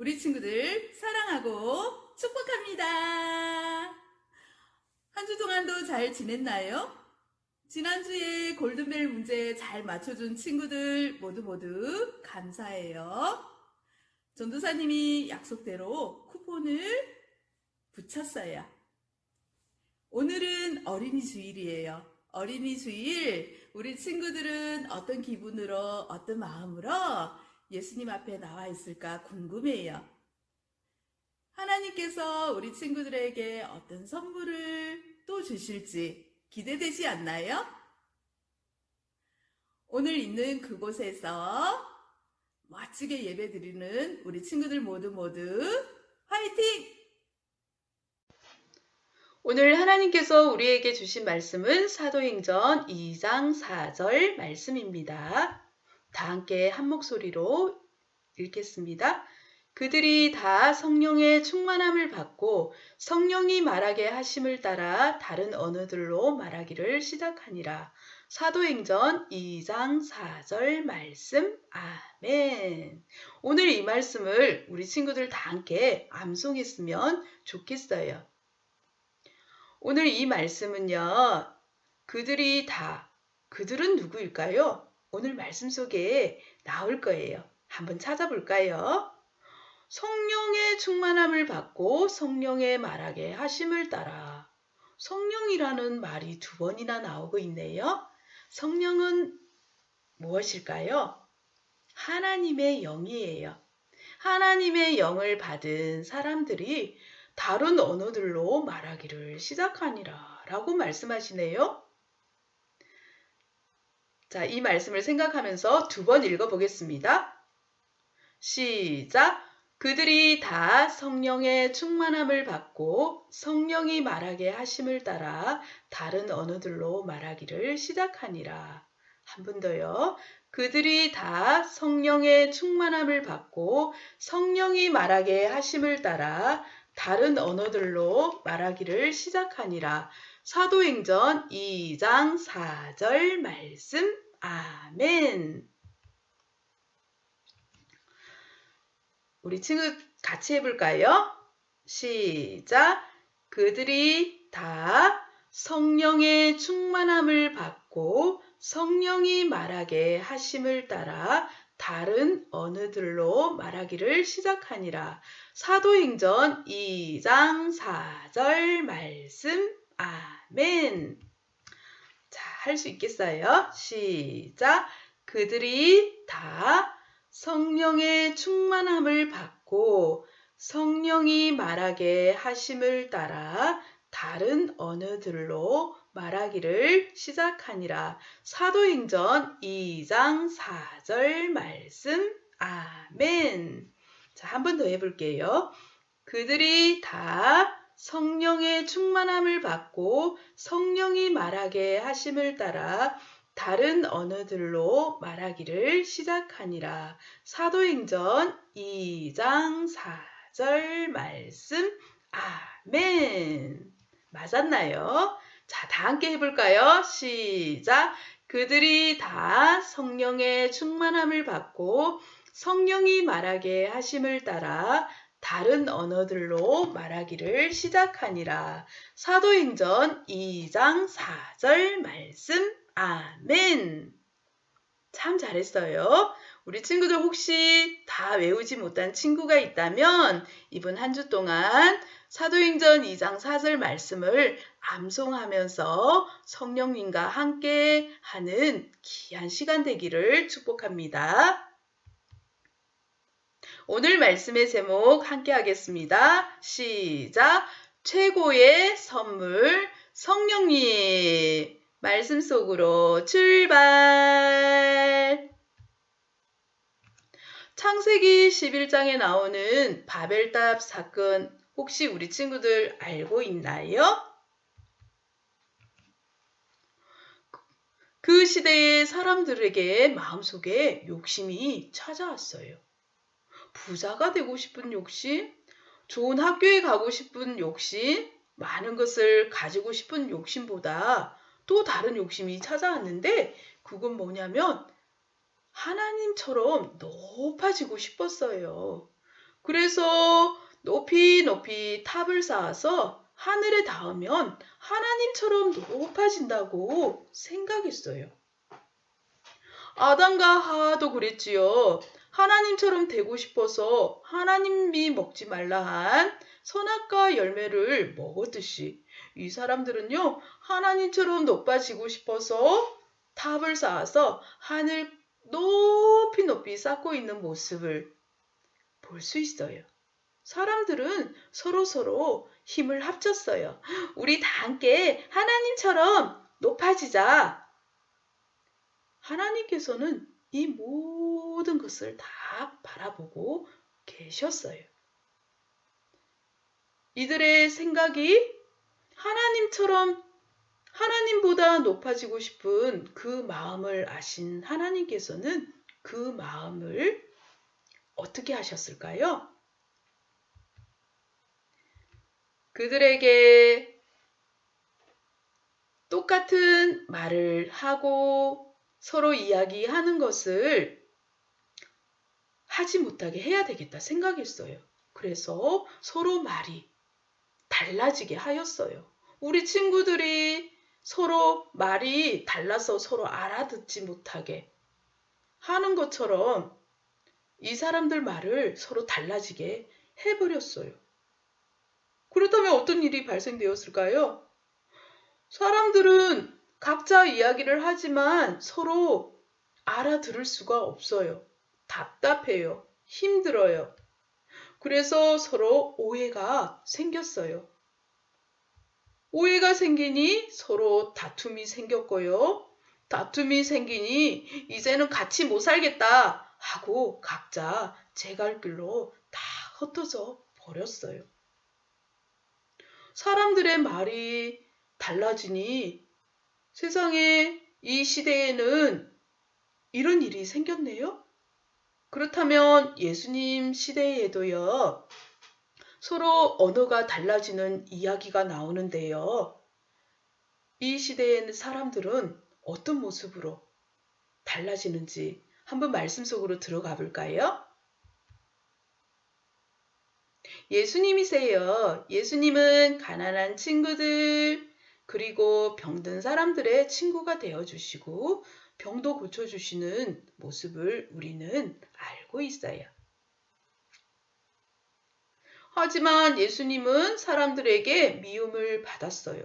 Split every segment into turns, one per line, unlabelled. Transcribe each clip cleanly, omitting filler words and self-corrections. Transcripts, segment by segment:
우리 친구들 사랑하고 축복합니다. 한 주 동안도 잘 지냈나요? 지난주에 골든벨 문제 잘 맞춰준 친구들 모두 감사해요. 전도사님이 약속대로 쿠폰을 붙였어요. 오늘은 어린이 주일이에요. 어린이 주일, 우리 친구들은 어떤 기분으로, 어떤 마음으로 예수님 앞에 나와 있을까 궁금해요. 하나님께서 우리 친구들에게 어떤 선물을 또 주실지 기대되지 않나요? 오늘 있는 그곳에서 멋지게 예배드리는 우리 친구들 모두 화이팅! 오늘 하나님께서 우리에게 주신 말씀은 사도행전 2장 4절 말씀입니다. 다 함께 한 목소리로 읽겠습니다. 그들이 다 성령의 충만함을 받고 성령이 말하게 하심을 따라 다른 언어들로 말하기를 시작하니라. 사도행전 2장 4절 말씀. 아멘. 오늘 이 말씀을 우리 친구들 다 함께 암송했으면 좋겠어요. 오늘 이 말씀은요, 그들은 누구일까요? 오늘 말씀 속에 나올 거예요. 한번 찾아볼까요? 성령의 충만함을 받고 성령의 말하게 하심을 따라. 성령이라는 말이 2번이나 나오고 있네요. 성령은 무엇일까요? 하나님의 영이에요. 하나님의 영을 받은 사람들이 다른 언어들로 말하기를 시작하니라 라고 말씀하시네요. 자, 이 말씀을 생각하면서 2번 읽어보겠습니다. 시작! 그들이 다 성령의 충만함을 받고 성령이 말하게 하심을 따라 다른 언어들로 말하기를 시작하니라. 한 번 더요. 그들이 다 성령의 충만함을 받고 성령이 말하게 하심을 따라 다른 언어들로 말하기를 시작하니라. 사도행전 2장 4절 말씀. 아멘. 우리 친구 같이 해볼까요? 시작! 그들이 다 성령의 충만함을 받고 성령이 말하게 하심을 따라 다른 언어들로 말하기를 시작하니라. 사도행전 2장 4절 말씀. 아멘. 자, 할 수 있겠어요? 시작! 그들이 다 성령의 충만함을 받고 성령이 말하게 하심을 따라 다른 언어들로 말하기를 시작하니라. 사도행전 2장 4절 말씀. 아멘. 자, 한 번 더 해볼게요. 그들이 다 성령의 충만함을 받고 성령이 말하게 하심을 따라 다른 언어들로 말하기를 시작하니라. 사도행전 2장 4절 말씀. 아멘. 맞았나요? 자, 다 함께 해볼까요? 시작! 그들이 다 성령의 충만함을 받고 성령이 말하게 하심을 따라 다른 언어들로 말하기를 시작하니라. 사도행전 2장 4절 말씀. 아멘. 참 잘했어요. 우리 친구들 혹시 다 외우지 못한 친구가 있다면 이번 한 주 동안 사도행전 2장 4절 말씀을 암송하면서 성령님과 함께 하는 귀한 시간 되기를 축복합니다. 오늘 말씀의 제목 함께 하겠습니다. 시작! 최고의 선물 성령님. 말씀 속으로 출발! 창세기 11장에 나오는 바벨탑 사건 혹시 우리 친구들 알고 있나요? 그 시대의 사람들에게 마음속에 욕심이 찾아왔어요. 부자가 되고 싶은 욕심, 좋은 학교에 가고 싶은 욕심, 많은 것을 가지고 싶은 욕심보다 또 다른 욕심이 찾아왔는데 그건 뭐냐면 하나님처럼 높아지고 싶었어요. 그래서 높이 높이 탑을 쌓아서 하늘에 닿으면 하나님처럼 높아진다고 생각했어요. 아담과 하와도 그랬지요. 하나님처럼 되고 싶어서 하나님이 먹지 말라 한 선악과 열매를 먹었듯이 이 사람들은요, 하나님처럼 높아지고 싶어서 탑을 쌓아서 하늘 높이 높이 쌓고 있는 모습을 볼 수 있어요. 사람들은 서로서로 힘을 합쳤어요. 우리 다 함께 하나님처럼 높아지자. 하나님께서는 이 모든 것을 다 바라보고 계셨어요. 이들의 생각이 하나님처럼 하나님보다 높아지고 싶은 그 마음을 아신 하나님께서는 그 마음을 어떻게 하셨을까요? 그들에게 똑같은 말을 하고 서로 이야기하는 것을 하지 못하게 해야 되겠다 생각했어요. 그래서 서로 말이 달라지게 하였어요. 우리 친구들이 서로 말이 달라서 서로 알아듣지 못하게 하는 것처럼 이 사람들 말을 서로 달라지게 해버렸어요. 그렇다면 어떤 일이 발생되었을까요? 사람들은 각자 이야기를 하지만 서로 알아들을 수가 없어요. 답답해요. 힘들어요. 그래서 서로 오해가 생겼어요. 오해가 생기니 서로 다툼이 생겼고요. 다툼이 생기니 이제는 같이 못 살겠다 하고 각자 제 갈 길로 다 흩어져 버렸어요. 사람들의 말이 달라지니 세상에 이 시대에는 이런 일이 생겼네요. 그렇다면 예수님 시대에도요. 서로 언어가 달라지는 이야기가 나오는데요. 이 시대에는 사람들은 어떤 모습으로 달라지는지 한번 말씀 속으로 들어가 볼까요? 예수님이세요. 예수님은 가난한 친구들, 그리고 병든 사람들의 친구가 되어주시고 병도 고쳐주시는 모습을 우리는 알고 있어요. 하지만 예수님은 사람들에게 미움을 받았어요.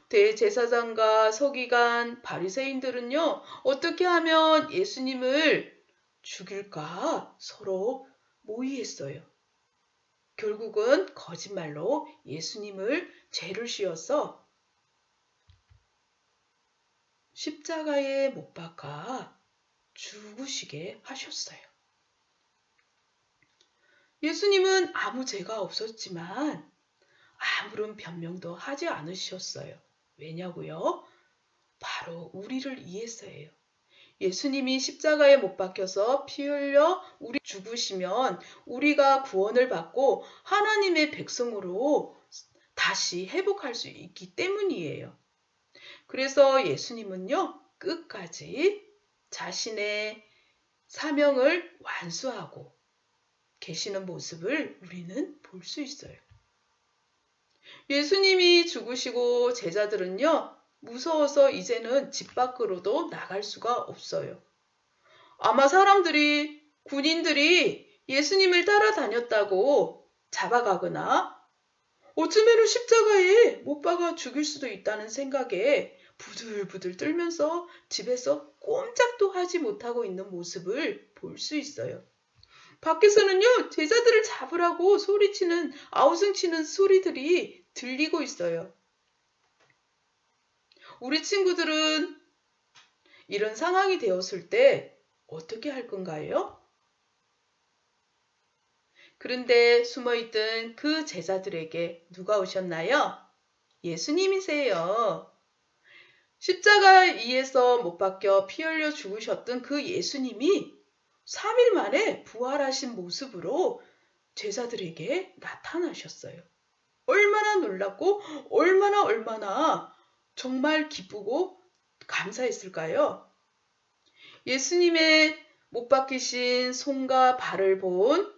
대제사장과 서기관, 바리새인들은요, 어떻게 하면 예수님을 죽일까 서로 모의했어요. 결국은 거짓말로 예수님을 죄를 씌워서 십자가에 못 박아 죽으시게 하셨어요. 예수님은 아무 죄가 없었지만 아무런 변명도 하지 않으셨어요. 왜냐고요? 바로 우리를 위해서예요. 예수님이 십자가에 못 박혀서 피 흘려 우리 죽으시면 우리가 구원을 받고 하나님의 백성으로 다시 회복할 수 있기 때문이에요. 그래서 예수님은요, 끝까지 자신의 사명을 완수하고 계시는 모습을 우리는 볼 수 있어요. 예수님이 죽으시고 제자들은요, 무서워서 이제는 집 밖으로도 나갈 수가 없어요. 아마 사람들이, 군인들이 예수님을 따라다녔다고 잡아가거나 어쩌면 십자가에 못 박아 죽일 수도 있다는 생각에 부들부들 떨면서 집에서 꼼짝도 하지 못하고 있는 모습을 볼 수 있어요. 밖에서는요, 제자들을 잡으라고 소리치는, 아우성치는 소리들이 들리고 있어요. 우리 친구들은 이런 상황이 되었을 때 어떻게 할 건가요? 그런데 숨어있던 그 제자들에게 누가 오셨나요? 예수님이세요. 십자가 위에서 못 박혀 피 흘려 죽으셨던 그 예수님이 3일 만에 부활하신 모습으로 제자들에게 나타나셨어요. 얼마나 놀랍고 얼마나 정말 기쁘고 감사했을까요? 예수님의 못 박히신 손과 발을 본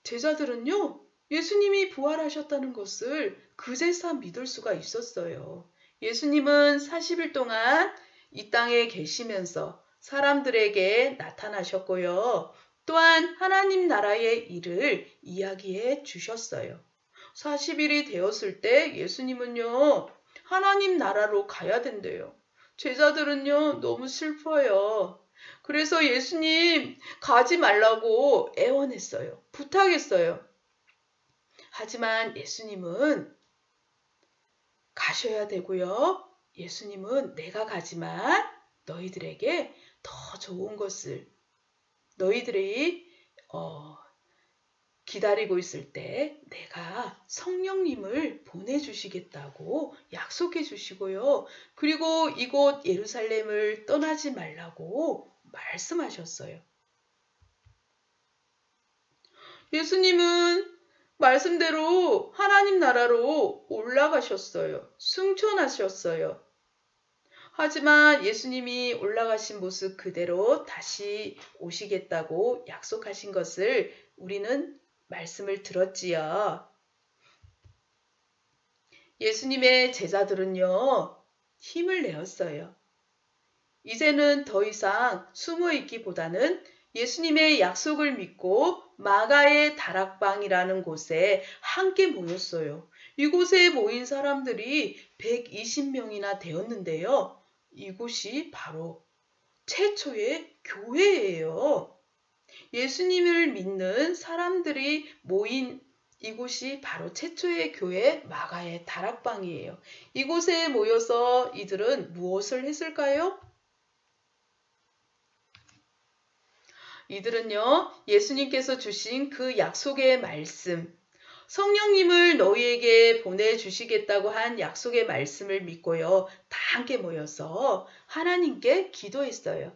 제자들은요, 예수님이 부활하셨다는 것을 그제서 믿을 수가 있었어요. 예수님은 40일 동안 이 땅에 계시면서 사람들에게 나타나셨고요. 또한 하나님 나라의 일을 이야기해 주셨어요. 40일이 되었을 때 예수님은요, 하나님 나라로 가야 된대요. 제자들은요, 너무 슬퍼요. 그래서 예수님 가지 말라고 애원했어요. 부탁했어요. 하지만 예수님은 가셔야 되고요. 예수님은 내가 가지만 너희들에게 더 좋은 것을 너희들이 기다리고 있을 때 내가 성령님을 보내주시겠다고 약속해 주시고요. 그리고 이곳 예루살렘을 떠나지 말라고 말씀하셨어요. 예수님은 말씀대로 하나님 나라로 올라가셨어요. 승천하셨어요. 하지만 예수님이 올라가신 모습 그대로 다시 오시겠다고 약속하신 것을 우리는 말씀을 들었지요. 예수님의 제자들은요, 힘을 내었어요. 이제는 더 이상 숨어 있기보다는 예수님의 약속을 믿고 마가의 다락방이라는 곳에 함께 모였어요. 이곳에 모인 사람들이 120명이나 되었는데요. 이곳이 바로 최초의 교회예요. 예수님을 믿는 사람들이 모인 이곳이 바로 최초의 교회 마가의 다락방이에요. 이곳에 모여서 이들은 무엇을 했을까요? 이들은요, 예수님께서 주신 그 약속의 말씀, 성령님을 너희에게 보내주시겠다고 한 약속의 말씀을 믿고요, 다 함께 모여서 하나님께 기도했어요.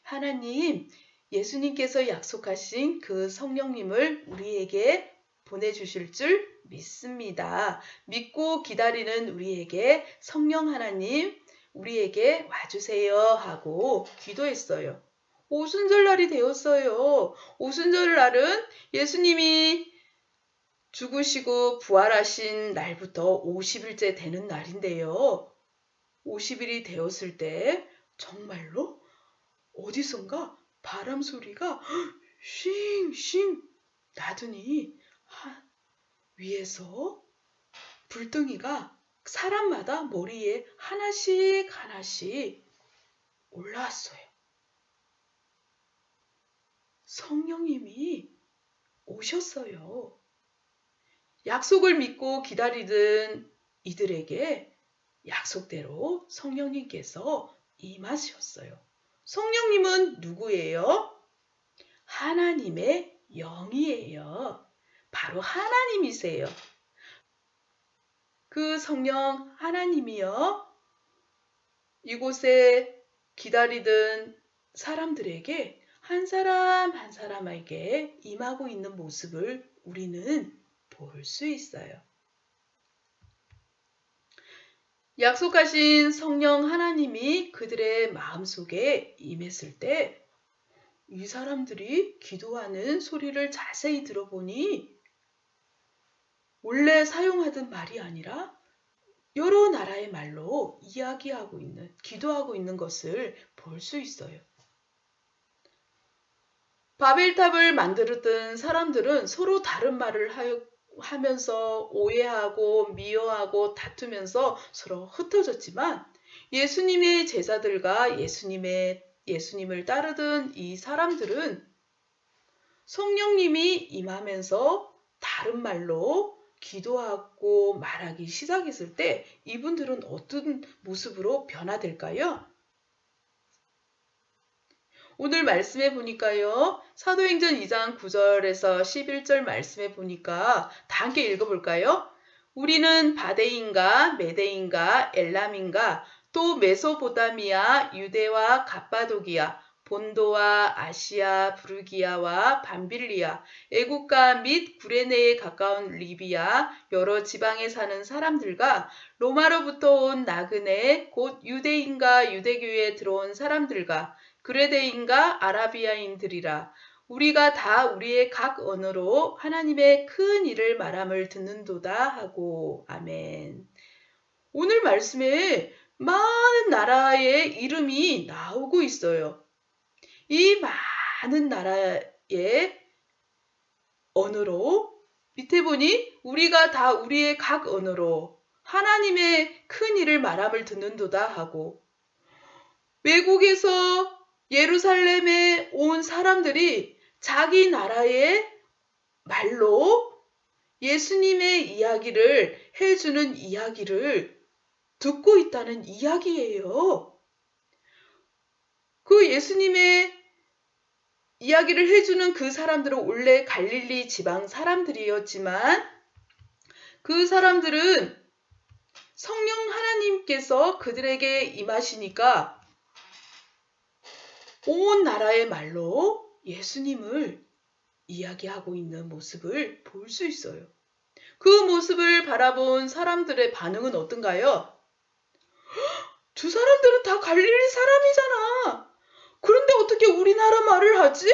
하나님, 예수님께서 약속하신 그 성령님을 우리에게 보내주실 줄 믿습니다. 믿고 기다리는 우리에게 성령 하나님, 우리에게 와주세요 하고 기도했어요. 오순절날이 되었어요. 오순절날은 예수님이 죽으시고 부활하신 날부터 50일째 되는 날인데요. 50일이 되었을 때 정말로 어디선가 바람 소리가 싱싱 나더니 위에서 불덩이가 사람마다 머리에 하나씩 하나씩 올라왔어요. 성령님이 오셨어요. 약속을 믿고 기다리던 이들에게 약속대로 성령님께서 임하셨어요. 성령님은 누구예요? 하나님의 영이에요. 바로 하나님이세요. 그 성령 하나님이요. 이곳에 기다리던 사람들에게 한 사람 한 사람에게 임하고 있는 모습을 우리는 볼 수 있어요. 약속하신 성령 하나님이 그들의 마음속에 임했을 때 이 사람들이 기도하는 소리를 자세히 들어보니 원래 사용하던 말이 아니라 여러 나라의 말로 이야기하고 있는, 기도하고 있는 것을 볼 수 있어요. 바벨탑을 만들었던 사람들은 서로 다른 말을 하면서 오해하고 미워하고 다투면서 서로 흩어졌지만 예수님의 제자들과 예수님을 따르던 이 사람들은 성령님이 임하면서 다른 말로 기도하고 말하기 시작했을 때 이분들은 어떤 모습으로 변화될까요? 오늘 말씀해 보니까요. 사도행전 2장 9절에서 11절 말씀해 보니까 다 함께 읽어볼까요? 우리는 바데인가 메데인가 엘람인가 또 메소포타미아 유대와 갑바도기아 본도와 아시아 부르기아와 밤빌리아 애국가 및 구레네에 가까운 리비아 여러 지방에 사는 사람들과 로마로부터 온 나그네 곧 유대인과 유대교에 들어온 사람들과 그레데인과 아라비아인들이라 우리가 다 우리의 각 언어로 하나님의 큰 일을 말함을 듣는도다 하고. 아멘. 오늘 말씀에 많은 나라의 이름이 나오고 있어요. 이 많은 나라의 언어로 밑에 보니 우리가 다 우리의 각 언어로 하나님의 큰 일을 말함을 듣는도다 하고, 외국에서 예루살렘에 온 사람들이 자기 나라의 말로 예수님의 이야기를 해주는 이야기를 듣고 있다는 이야기예요. 그 예수님의 이야기를 해주는 그 사람들은 원래 갈릴리 지방 사람들이었지만 그 사람들은 성령 하나님께서 그들에게 임하시니까 온 나라의 말로 예수님을 이야기하고 있는 모습을 볼 수 있어요. 그 모습을 바라본 사람들의 반응은 어떤가요? 두 사람들은 다 갈릴리 사람이잖아. 그런데 어떻게 우리나라 말을 하지?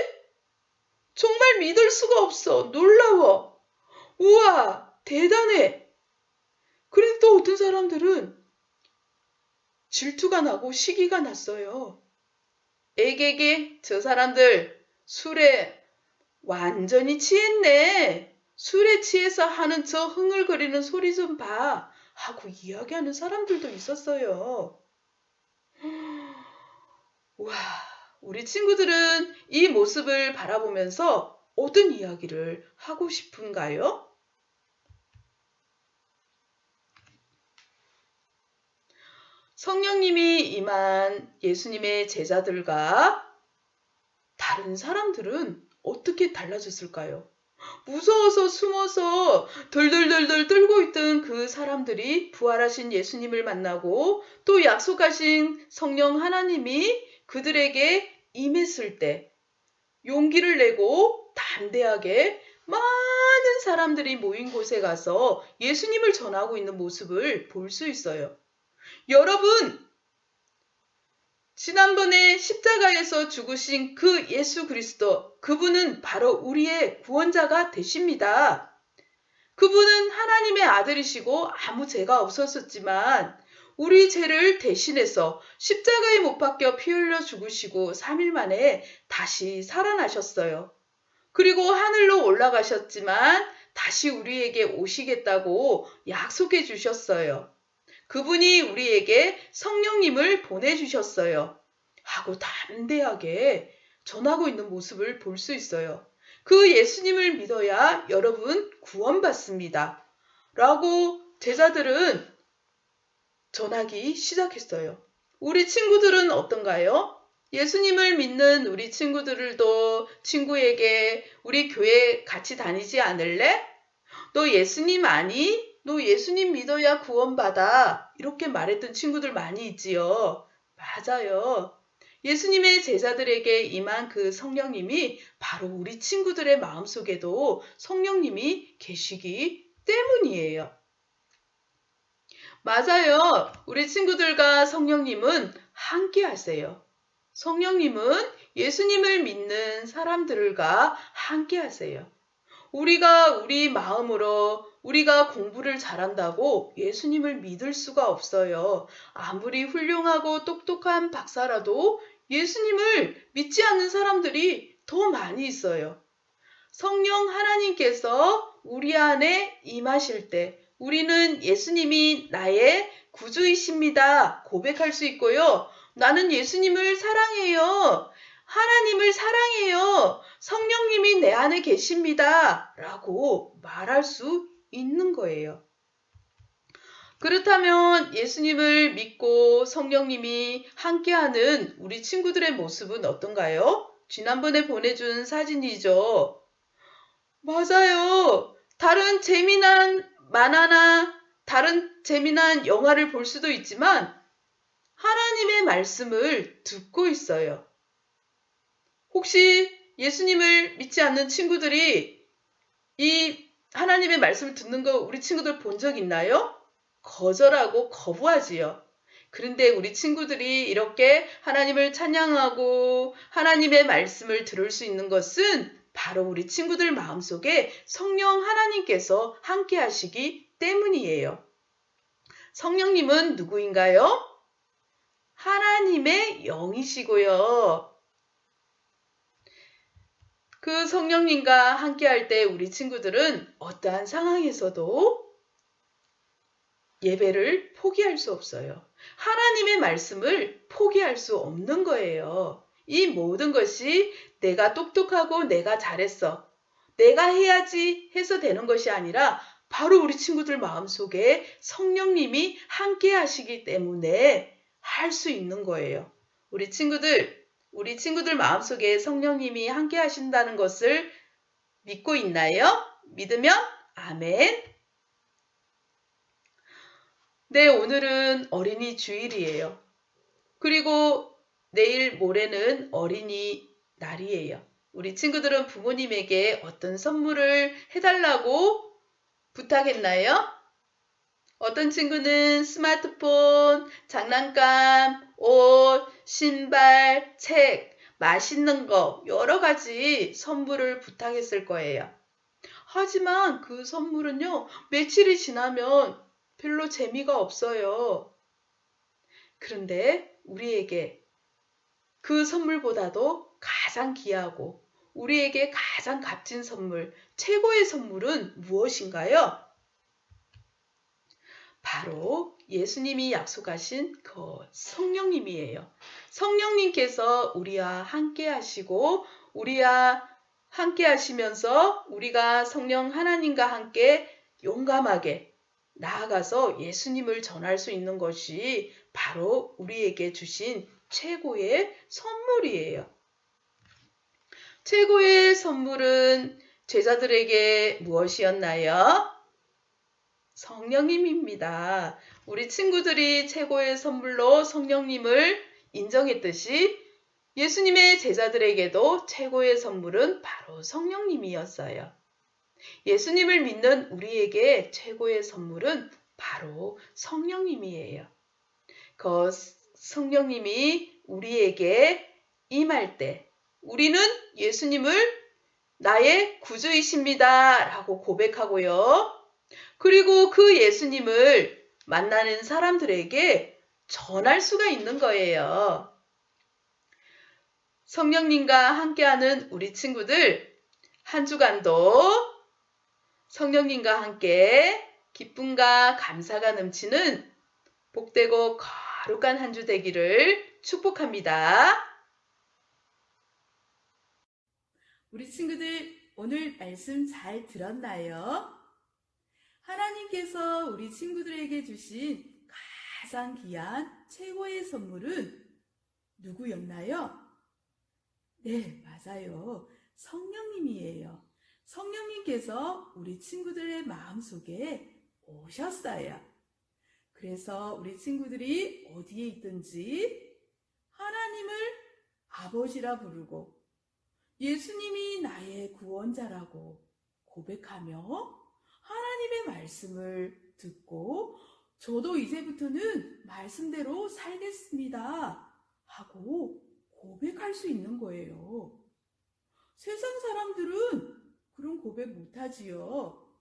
정말 믿을 수가 없어. 놀라워. 우와, 대단해. 그런데 또 어떤 사람들은 질투가 나고 시기가 났어요. 에게게, 저 사람들 술에 완전히 취했네. 술에 취해서 하는 저 흥얼거리는 소리 좀 봐. 하고 이야기하는 사람들도 있었어요. 와, 우리 친구들은 이 모습을 바라보면서 어떤 이야기를 하고 싶은가요? 성령님이 임한 예수님의 제자들과 다른 사람들은 어떻게 달라졌을까요? 무서워서 숨어서 덜덜덜덜 떨고 있던 그 사람들이 부활하신 예수님을 만나고 또 약속하신 성령 하나님이 그들에게 임했을 때 용기를 내고 담대하게 많은 사람들이 모인 곳에 가서 예수님을 전하고 있는 모습을 볼 수 있어요. 여러분, 지난번에 십자가에서 죽으신 그 예수 그리스도, 그분은 바로 우리의 구원자가 되십니다. 그분은 하나님의 아들이시고 아무 죄가 없었지만 우리 죄를 대신해서 십자가에 못 박혀 피 흘려 죽으시고 3일 만에 다시 살아나셨어요. 그리고 하늘로 올라가셨지만 다시 우리에게 오시겠다고 약속해 주셨어요. 그분이 우리에게 성령님을 보내주셨어요. 하고 담대하게 전하고 있는 모습을 볼 수 있어요. 그 예수님을 믿어야 여러분 구원받습니다. 라고 제자들은 전하기 시작했어요. 우리 친구들은 어떤가요? 예수님을 믿는 우리 친구들도 친구에게 우리 교회 같이 다니지 않을래? 너 예수님 아니? 너 예수님 믿어야 구원받아. 이렇게 말했던 친구들 많이 있지요. 맞아요. 예수님의 제자들에게 임한 그 성령님이 바로 우리 친구들의 마음속에도 성령님이 계시기 때문이에요. 맞아요. 우리 친구들과 성령님은 함께 하세요. 성령님은 예수님을 믿는 사람들과 함께 하세요. 우리가 우리 마음으로 우리가 공부를 잘한다고 예수님을 믿을 수가 없어요. 아무리 훌륭하고 똑똑한 박사라도 예수님을 믿지 않는 사람들이 더 많이 있어요. 성령 하나님께서 우리 안에 임하실 때 우리는 예수님이 나의 구주이십니다. 고백할 수 있고요. 나는 예수님을 사랑해요. 하나님을 사랑해요. 성령님이 내 안에 계십니다. 라고 말할 수 있는 거예요. 그렇다면 예수님을 믿고 성령님이 함께하는 우리 친구들의 모습은 어떤가요? 지난번에 보내준 사진이죠. 맞아요. 다른 재미난 만화나 다른 재미난 영화를 볼 수도 있지만 하나님의 말씀을 듣고 있어요. 혹시 예수님을 믿지 않는 친구들이 이 하나님의 말씀을 듣는 거 우리 친구들 본 적 있나요? 거절하고 거부하지요. 그런데 우리 친구들이 이렇게 하나님을 찬양하고 하나님의 말씀을 들을 수 있는 것은 바로 우리 친구들 마음속에 성령 하나님께서 함께 하시기 때문이에요. 성령님은 누구인가요? 하나님의 영이시고요. 그 성령님과 함께 할 때 우리 친구들은 어떠한 상황에서도 예배를 포기할 수 없어요. 하나님의 말씀을 포기할 수 없는 거예요. 이 모든 것이 내가 똑똑하고 내가 잘했어, 내가 해야지 해서 되는 것이 아니라 바로 우리 친구들 마음속에 성령님이 함께 하시기 때문에 할 수 있는 거예요. 우리 친구들 마음속에 성령님이 함께 하신다는 것을 믿고 있나요? 믿으면 아멘. 네, 오늘은 어린이 주일이에요. 그리고 내일 모레는 어린이 날이에요. 우리 친구들은 부모님에게 어떤 선물을 해달라고 부탁했나요? 어떤 친구는 스마트폰, 장난감, 옷, 신발, 책, 맛있는 거 여러 가지 선물을 부탁했을 거예요. 하지만 그 선물은요, 며칠이 지나면 별로 재미가 없어요. 그런데 우리에게 그 선물보다도 가장 귀하고 우리에게 가장 값진 선물, 최고의 선물은 무엇인가요? 바로 예수님이 약속하신 그 성령님이에요. 성령님께서 우리와 함께 하시고 우리와 함께 하시면서 우리가 성령 하나님과 함께 용감하게 나아가서 예수님을 전할 수 있는 것이 바로 우리에게 주신 최고의 선물이에요. 최고의 선물은 제자들에게 무엇이었나요? 성령님입니다. 우리 친구들이 최고의 선물로 성령님을 인정했듯이 예수님의 제자들에게도 최고의 선물은 바로 성령님이었어요. 예수님을 믿는 우리에게 최고의 선물은 바로 성령님이에요. 그 성령님이 우리에게 임할 때 우리는 예수님을 나의 구주이십니다 라고 고백하고요. 그리고 그 예수님을 만나는 사람들에게 전할 수가 있는 거예요. 성령님과 함께하는 우리 친구들, 한 주간도 성령님과 함께 기쁨과 감사가 넘치는 복되고 거룩한 한 주 되기를 축복합니다. 우리 친구들 오늘 말씀 잘 들었나요? 하나님께서 우리 친구들에게 주신 가장 귀한 최고의 선물은 누구였나요? 네, 맞아요. 성령님이에요. 성령님께서 우리 친구들의 마음속에 오셨어요. 그래서 우리 친구들이 어디에 있든지 하나님을 아버지라 부르고 예수님이 나의 구원자라고 고백하며 하나님의 말씀을 듣고 저도 이제부터는 말씀대로 살겠습니다 하고 고백할 수 있는 거예요. 세상 사람들은 그런 고백 못하지요.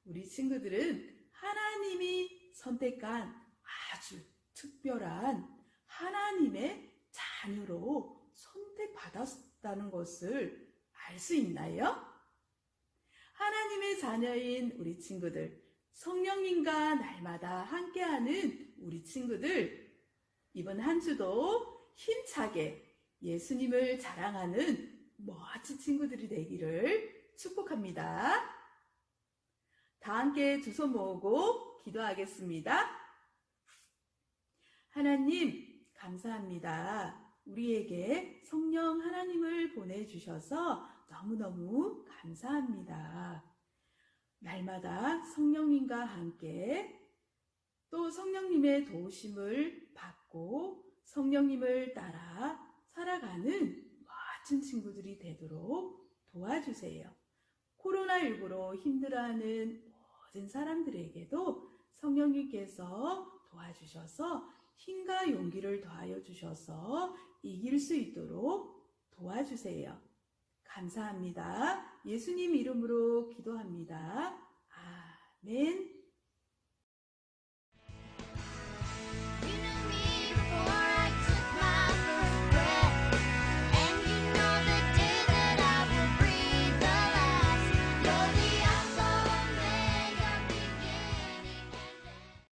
우리 친구들은 하나님이 선택한 아주 특별한 하나님의 자녀로 선택받았다는 것을 알 수 있나요? 하나님의 자녀인 우리 친구들, 성령님과 날마다 함께하는 우리 친구들, 이번 한 주도 힘차게 예수님을 자랑하는 멋진 친구들이 되기를 축복합니다. 다 함께 두 손 모으고 기도하겠습니다. 하나님, 감사합니다. 우리에게 성령 하나님을 보내주셔서 너무너무 감사합니다. 날마다 성령님과 함께 또 성령님의 도우심을 받고 성령님을 따라 살아가는 멋진 친구들이 되도록 도와주세요. 코로나19로 힘들어하는 모든 사람들에게도 성령님께서 도와주셔서
힘과 용기를 더하여 주셔서 이길 수 있도록 도와주세요. 감사합니다. 예수님 이름으로 기도합니다. 아멘.